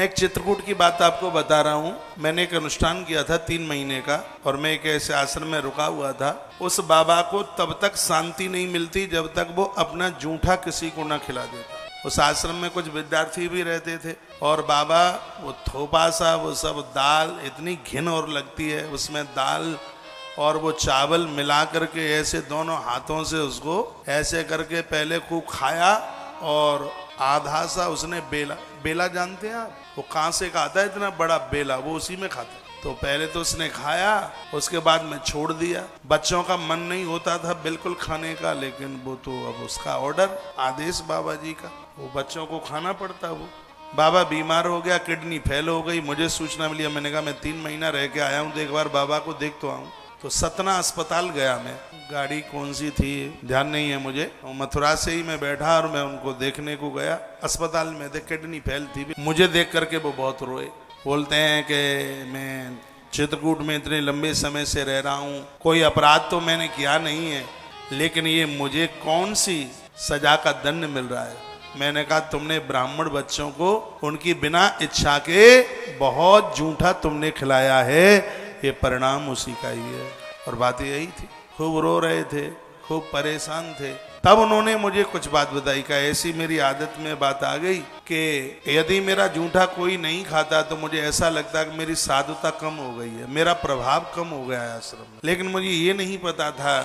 एक चित्रकूट की बात आपको बता रहा हूँ। मैंने एक अनुष्ठान किया था 3 महीने का, और मैं एक ऐसे आश्रम में रुका हुआ था। उस बाबा को तब तक शांति नहीं मिलती जब तक वो अपना जूठा किसी को ना खिला देता। उस आश्रम में कुछ विद्यार्थी भी रहते थे, और बाबा वो थोपा सा वो सब दाल, इतनी घिन और लगती है उसमें दाल और वो चावल मिला करके ऐसे दोनों हाथों से उसको ऐसे करके पहले खूब खाया, और आधा सा उसने बेला, बेला जानते हैं आप, वो कांसे का आता है इतना बड़ा बेला, वो उसी में खाता। तो पहले तो उसने खाया, उसके बाद में छोड़ दिया। बच्चों का मन नहीं होता था बिल्कुल खाने का, लेकिन वो तो अब उसका ऑर्डर, आदेश बाबा जी का, वो बच्चों को खाना पड़ता। वो बाबा बीमार हो गया, किडनी फेल हो गई, मुझे सूचना मिली। मैंने कहा मैं 3 महीना रह के आया हूँ, तो एक बार बाबा को देख तो आऊँ। तो सतना अस्पताल गया मैं, गाड़ी कौन सी थी ध्यान नहीं है मुझे, मथुरा से ही मैं बैठा और मैं उनको देखने को गया। अस्पताल में थे, किडनी फेल थी। मुझे देख करके वो बहुत रोए, बोलते हैं कि मैं चित्रकूट में इतने लंबे समय से रह रहा हूँ, कोई अपराध तो मैंने किया नहीं है, लेकिन ये मुझे कौन सी सजा का दंड मिल रहा है। मैंने कहा तुमने ब्राह्मण बच्चों को उनकी बिना इच्छा के बहुत जूठा तुमने खिलाया है, ये परिणाम उसी का ही है। और बात यही थी, खूब रो रहे थे, खूब परेशान थे। तब उन्होंने मुझे कुछ बात बताई का ऐसी मेरी आदत में बात आ गई कि यदि मेरा जूठा कोई नहीं खाता तो मुझे ऐसा लगता कि मेरी साधुता कम हो गई है, मेरा प्रभाव कम हो गया है आश्रम में। लेकिन मुझे ये नहीं पता था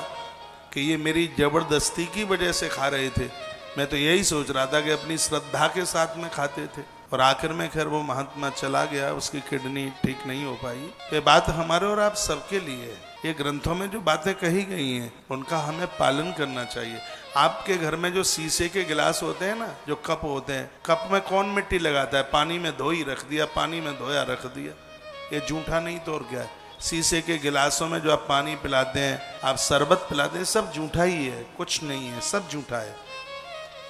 कि ये मेरी जबरदस्ती की वजह से खा रहे थे। मैं तो यही सोच रहा था कि अपनी श्रद्धा के साथ में खाते थे। और आखिर में खैर वो महात्मा चला गया, उसकी किडनी ठीक नहीं हो पाई। ये बात हमारे और आप सबके लिए है। ये ग्रंथों में जो बातें कही गई हैं उनका हमें पालन करना चाहिए। आपके घर में जो शीशे के गिलास होते हैं ना, जो कप होते हैं, कप में कौन मिट्टी लगाता है? पानी में धो ही रख दिया, पानी में धोया रख दिया। ये जूठा नहीं तो और क्या है? शीशे के गिलासों में जो आप पानी पिलाते हैं, आप शरबत पिलाते हैं, सब जूठा ही है, कुछ नहीं है, सब जूठा है।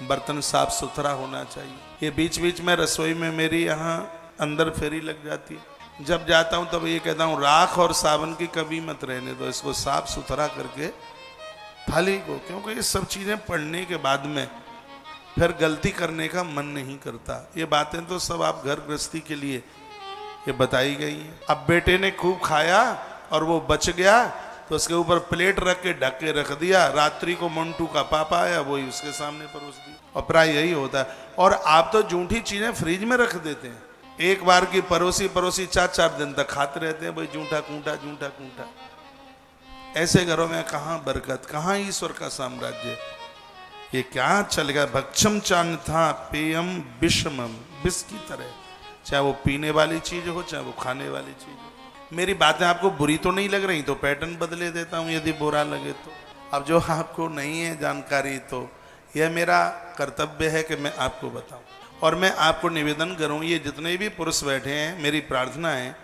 बर्तन साफ सुथरा होना चाहिए। ये बीच बीच में रसोई में मेरी यहाँ अंदर फेरी लग जाती है। जब जाता हूँ तब ये कहता हूँ राख और साबुन की कभी मत रहने दो, इसको साफ सुथरा करके थाली को, क्योंकि ये सब चीज़ें पढ़ने के बाद में फिर गलती करने का मन नहीं करता। ये बातें तो सब आप घर गृहस्थी के लिए ये बताई गई हैं। अब बेटे ने खूब खाया और वो बच गया, तो उसके ऊपर प्लेट रख के ढक के रख दिया। रात्रि को मंटू का पापा आया, वही उसके सामने परोस दी। और प्राय यही होता है। और आप तो जूठी चीजें फ्रिज में रख देते हैं, एक बार की परोसी 4-4 दिन तक खाते रहते हैं, भाई जूठा कूटा जूठा कूटा। ऐसे घरों में कहाँ बरकत, कहाँ ईश्वर का साम्राज्य? ये क्या चल गया? भक्षम चान था पेयम विषमम, विष की तरह, चाहे वो पीने वाली चीज हो चाहे वो खाने वाली चीज हो। मेरी बातें आपको बुरी तो नहीं लग रही तो पैटर्न बदले देता हूँ यदि बुरा लगे तो। अब जो आपको नहीं है जानकारी, तो यह मेरा कर्तव्य है कि मैं आपको बताऊं। और मैं आपको निवेदन करूं, ये जितने भी पुरुष बैठे हैं, मेरी प्रार्थना है,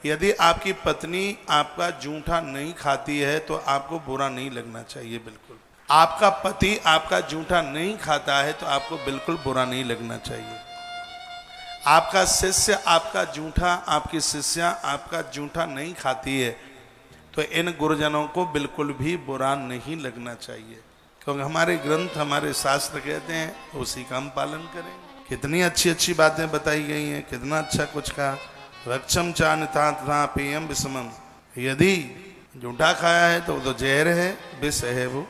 यदि आपकी पत्नी आपका जूठा नहीं खाती है तो आपको बुरा नहीं लगना चाहिए बिल्कुल। आपका पति आपका जूठा नहीं खाता है तो आपको बिल्कुल बुरा नहीं लगना चाहिए। आपका शिष्य आपका जूठा, आपकी शिष्या आपका जूठा नहीं खाती है तो इन गुरुजनों को बिल्कुल भी बुरा नहीं लगना चाहिए, क्योंकि हमारे ग्रंथ, हमारे शास्त्र कहते हैं, उसी का हम पालन करें। कितनी अच्छी अच्छी बातें बताई गई हैं, कितना अच्छा कुछ कहा। रक्षम चान्ता पेयम विषमम, यदि जूठा खाया है तो वो तो जहर है, विष है वो।